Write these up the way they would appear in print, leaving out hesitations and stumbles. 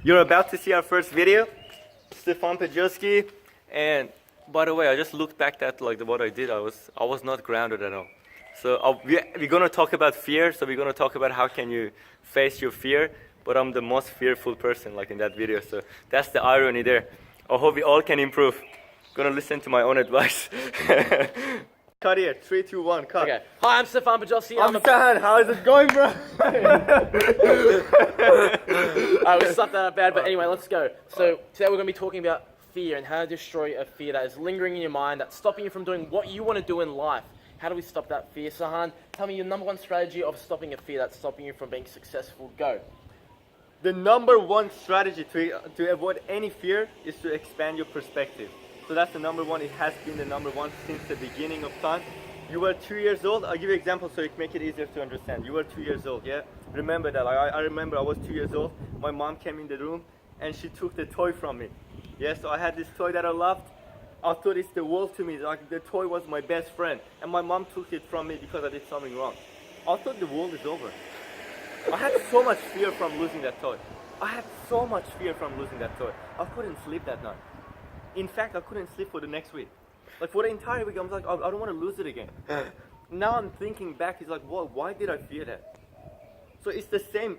You're about to see our first video, Stefan Pejowski, and by the way, I just looked back at what I did. I was not grounded at all. So we're gonna talk about fear. So we're gonna talk about how can you face your fear. But I'm the most fearful person in that video. So that's the irony there. I hope we all can improve. Gonna listen to my own advice. Cut here. 3, 2, 1. Cut. Okay. Hi, I'm Stefan Pejowski. I'm Sahan. How is it going, bro? Alright, we stopped that up bad, but anyway, let's go. So today we're going to be talking about fear and how to destroy a fear that is lingering in your mind, that's stopping you from doing what you want to do in life. How do we stop that fear? Sahan, tell me your number one strategy of stopping a fear that's stopping you from being successful. Go. The number one strategy to avoid any fear is to expand your perspective. So that's the number one. It has been the number one since the beginning of time. You were 2 years old. I'll give you an example so it make it easier to understand. You were 2 years old, yeah? Remember that. I remember I was 2 years old. My mom came in the room and she took the toy from me. Yeah, so I had this toy that I loved. I thought it's the world to me. The toy was my best friend. And my mom took it from me because I did something wrong. I thought the world is over. I had so much fear from losing that toy. I had so much fear from losing that toy. I couldn't sleep that night. In fact, I couldn't sleep for the next week. For the entire week, I was like, I don't want to lose it again. Now I'm thinking back, it's like, why did I fear that? So it's the same.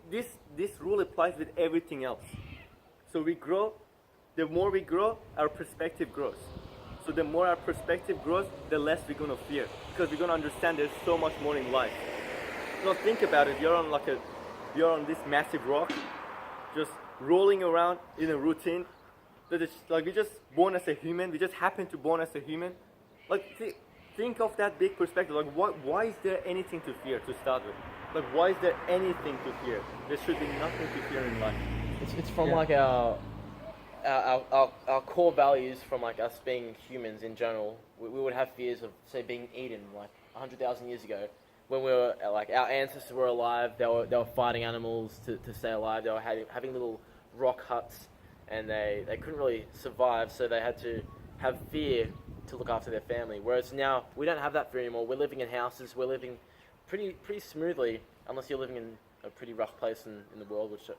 This rule applies with everything else. So we grow. The more we grow, our perspective grows. So the more our perspective grows, the less we're going to fear. Because we're going to understand there's so much more in life. Now think about it. You're on this massive rock, just rolling around in a routine. We're just born as a human. We just happen to born as a human. Think of that big perspective. Why is there anything to fear to start with? Why is there anything to fear? There should be nothing to fear in life. It's from our core values, from us being humans in general. We would have fears of, say, being eaten 100,000 years ago. When we were our ancestors were alive, they were fighting animals to stay alive. They were having little rock huts, and they couldn't really survive, so they had to have fear to look after their family. Whereas now we don't have that fear anymore. We're living in houses. We're living pretty smoothly, unless you're living in a pretty rough place in the world, which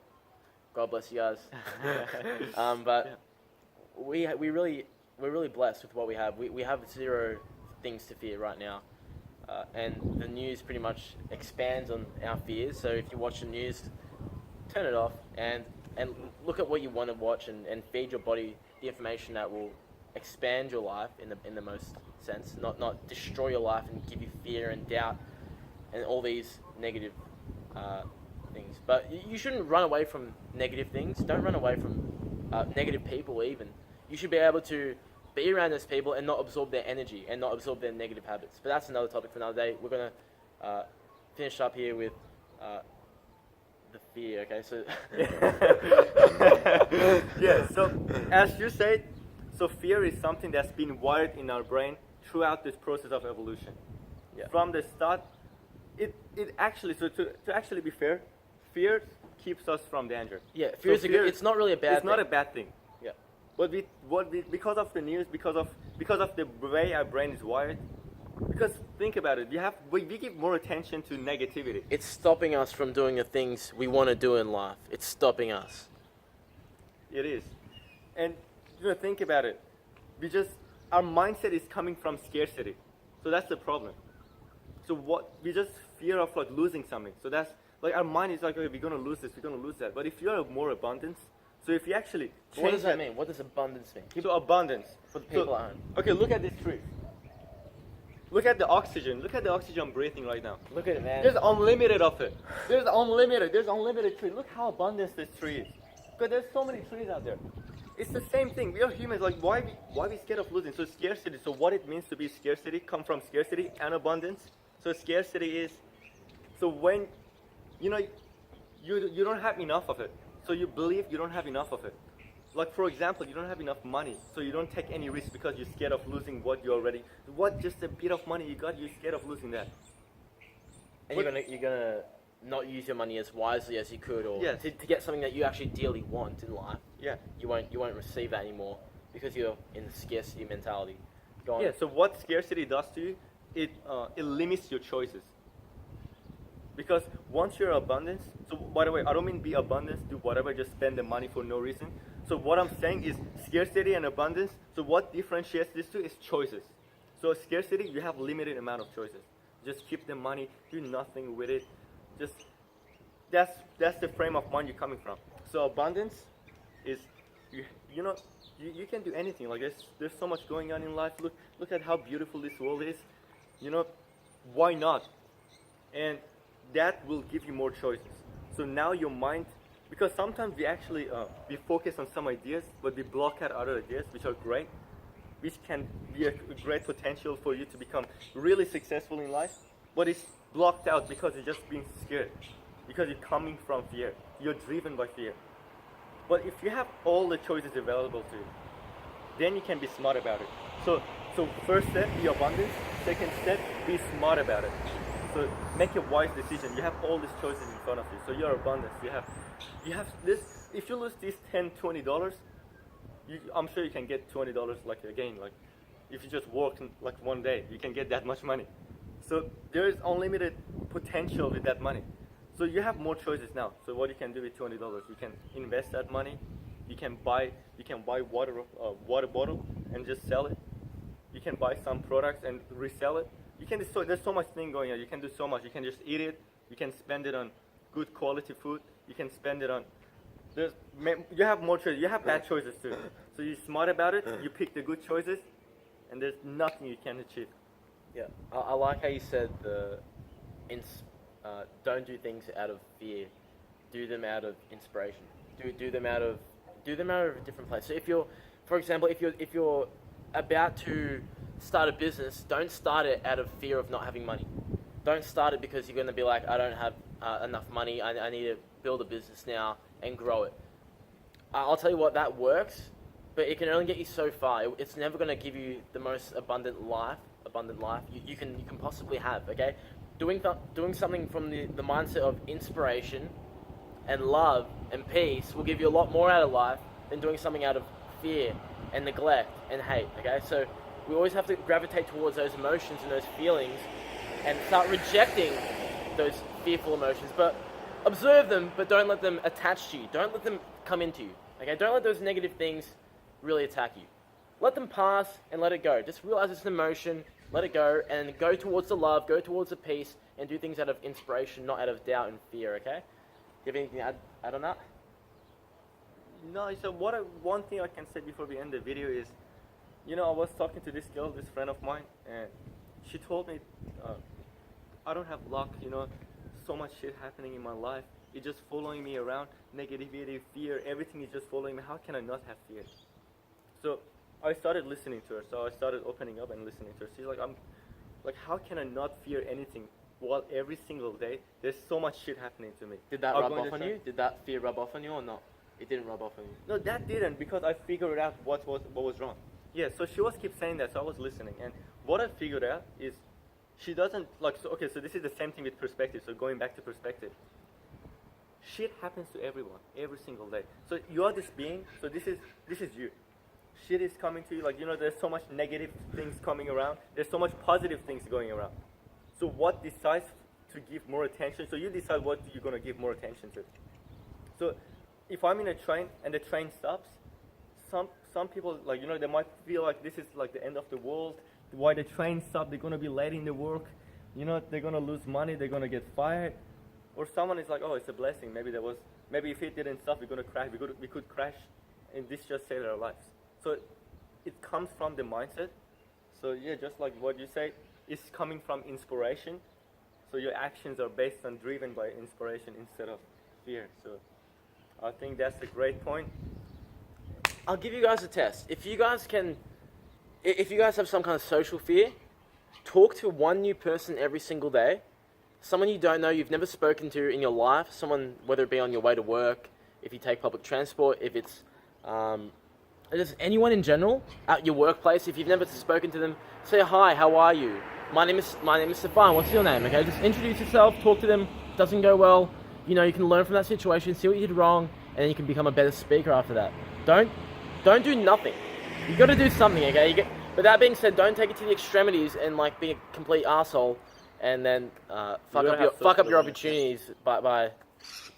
God bless you guys. But we're really blessed with what we have. We have zero things to fear right now. And the news pretty much expands on our fears. So if you watch the news, turn it off and look at what you want to watch and feed your body the information that will expand your life in the most sense, not destroy your life and give you fear and doubt and all these negative things. But you shouldn't run away from negative things. Don't run away from negative people even. You should be able to be around those people and not absorb their energy and not absorb their negative habits. But that's another topic for another day. We're going to finish up here with the fear, okay? So yeah, so as you said, so fear is something that's been wired in our brain throughout this process of evolution. Yeah. From the start, it actually, so to actually be fair, fear keeps us from danger. Yeah, fear is it's not really a bad thing. It's not a bad thing. Yeah. But because of the news, because of the way our brain is wired, because think about it, we give more attention to negativity. It's stopping us from doing the things we want to do in life. It's stopping us. It is. And think about it. Our mindset is coming from scarcity. So that's the problem. So we just fear of losing something. So that's our mind is okay, we're gonna lose this, we're gonna lose that. But if you have more abundance, so if you actually change what does that mean? What does abundance mean? So abundance. For the people at home. Okay, look at this tree. Look at the oxygen. Look at the oxygen I'm breathing right now. Look at it, man. There's unlimited of it. There's unlimited tree. Look how abundant this tree is. Because there's so many trees out there. It's the same thing. We are humans. Why we scared of losing? So scarcity. So what it means to be scarcity come from scarcity and abundance. So scarcity is, so when you don't have enough of it. So you believe you don't have enough of it. For example, you don't have enough money, so you don't take any risk because you're scared of losing just a bit of money you got, you're scared of losing that. And you're gonna not use your money as wisely as you could, or yes. to get something that you actually dearly want in life. Yeah. You won't receive that anymore because you're in the scarcity mentality. Go on. Yeah. So what scarcity does to you, it limits your choices. Because once you're abundance, so by the way, I don't mean be abundance, do whatever, just spend the money for no reason. So what I'm saying is scarcity and abundance. So what differentiates these two is choices. So scarcity, you have limited amount of choices. Just keep the money, do nothing with it. Just that's the frame of mind you're coming from. So abundance is you know you can do anything. Like there's so much going on in life. Look at how beautiful this world is. You know, why not? And that will give you more choices. So now your mind, because sometimes we actually we focus on some ideas, but we block out other ideas which are great, which can be a great potential for you to become really successful in life, but it's blocked out because you're just being scared, because you're coming from fear, you're driven by fear. But if you have all the choices available to you, then you can be smart about it. So first step, be abundant. Second step, be smart about it. So make a wise decision. You have all these choices in front of you. So you're abundant. You have this. If you lose these $10, $20, I'm sure you can get $20 like again. Like if you just work like one day, you can get that much money. So there is unlimited potential with that money. So you have more choices now. So what you can do with $20, you can invest that money. You can buy water bottle and just sell it. You can buy some products and resell it. You can do there's so much thing going on. You can do so much. You can just eat it. You can spend it on good quality food. You can spend it on. You have more choices. You have bad choices too. So you're smart about it. You pick the good choices, and there's nothing you can achieve. Yeah, I like how you said don't do things out of fear, do them out of inspiration. Do them out of a different place. So if you're, for example, if you're about to start a business, don't start it out of fear of not having money. Don't start it because you're going to be like, I don't have enough money. I need to build a business now and grow it. I'll tell you what, that works, but it can only get you so far. It's never going to give you the most abundant life you can possibly have. Okay, doing something from the mindset of inspiration and love and peace will give you a lot more out of life than doing something out of fear and neglect and hate. Okay, so we always have to gravitate towards those emotions and those feelings and start rejecting those fearful emotions, but observe them, but don't let them attach to you. Don't let them come into you. Okay, don't let those negative things really attack you. Let them pass and let it go. Just realize it's an emotion, let it go, and go towards the love, go towards the peace, and do things out of inspiration, not out of doubt and fear, okay? Do you have anything to add on that? No, so one thing I can say before we end the video is, I was talking to this girl, this friend of mine, and she told me, I don't have luck, so much shit happening in my life. It's just following me around, negativity, fear, everything is just following me. How can I not have fear? So I started listening to her. So I started opening up and listening to her. She's like, how can I not fear anything? While every single day, there's so much shit happening to me. Did that rub off on you? Did that fear rub off on you or not? It didn't rub off on you. No, that didn't, because I figured out what was wrong. Yeah, so she was keep saying that, so I was listening. And what I figured out is she doesn't, so this is the same thing with perspective. So going back to perspective. Shit happens to everyone, every single day. So you are this being, so this is you. Shit is coming to you, there's so much negative things coming around. There's so much positive things going around. So what decides to give more attention? So you decide what you're going to give more attention to. So if I'm in a train and the train stops, some people, they might feel like this is like the end of the world. Why the train stopped, they're going to be late in the work. They're going to lose money, they're going to get fired. Or someone is like, oh, it's a blessing. Maybe if it didn't stop, we're going to crash. We could crash, and this just saved our lives. So it comes from the mindset. So yeah, just like what you say, it's coming from inspiration. So your actions are based on, driven by inspiration instead of fear. So I think that's a great point. I'll give you guys a test. If you guys have some kind of social fear, talk to one new person every single day. Someone you don't know, you've never spoken to in your life. Someone, whether it be on your way to work, if you take public transport, if it's just anyone in general at your workplace. If you've never spoken to them, say hi. How are you? My name is Stefan. What's your name? Okay, just introduce yourself. Talk to them. Doesn't go well, you can learn from that situation, see what you did wrong, and then you can become a better speaker after that. Don't do nothing. You got to do something. Okay. But that being said, don't take it to the extremities and be a complete asshole and then fuck gotta up your have fuck up social your limits. opportunities by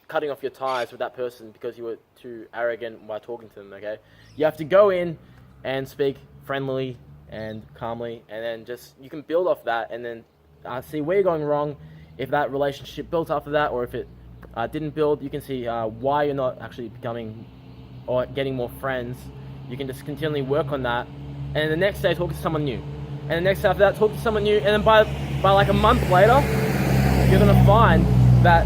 cutting off your ties with that person because you were too arrogant while talking to them. Okay, you have to go in and speak friendly and calmly, and then just you can build off that, and then see where you're going wrong. If that relationship built after that, or if it didn't build, you can see why you're not actually becoming or getting more friends. You can just continually work on that, and the next day talk to someone new, and the next day after that talk to someone new, and then by like a month later, you're gonna find that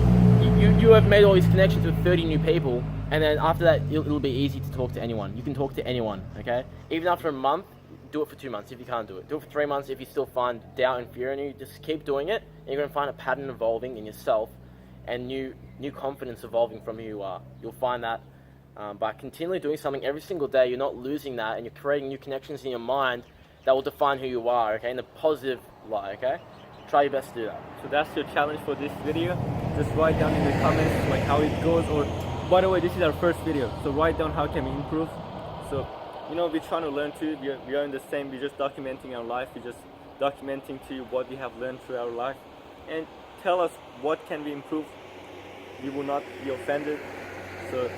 you have made all these connections with 30 new people, and then after that it'll be easy to talk to anyone. You can talk to anyone, okay? Even after a month, do it for 2 months if you can't do it. Do it for 3 months if you still find doubt and fear in you. Just keep doing it, and you're gonna find a pattern evolving in yourself, and new confidence evolving from who you are. You'll find that by continually doing something every single day, you're not losing that, and you're creating new connections in your mind that will define who you are, okay? In a positive light, okay? Try your best to do that. So that's your challenge for this video. Just write down in the comments like how it goes, or by the way, this is our first video, so write down how can we improve. So we're trying to learn too. We are in the same. We're just documenting our life. We're just documenting to you what we have learned through our life, and tell us what can we improve. We will not be offended. So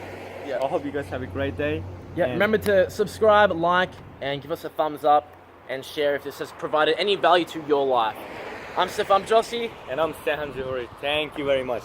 Yeah. I hope you guys have a great day. Yeah, And remember to subscribe, like, and give us a thumbs up, and share if this has provided any value to your life. I'm Stefan Jossi. And I'm Sehan Johuri. Thank you very much.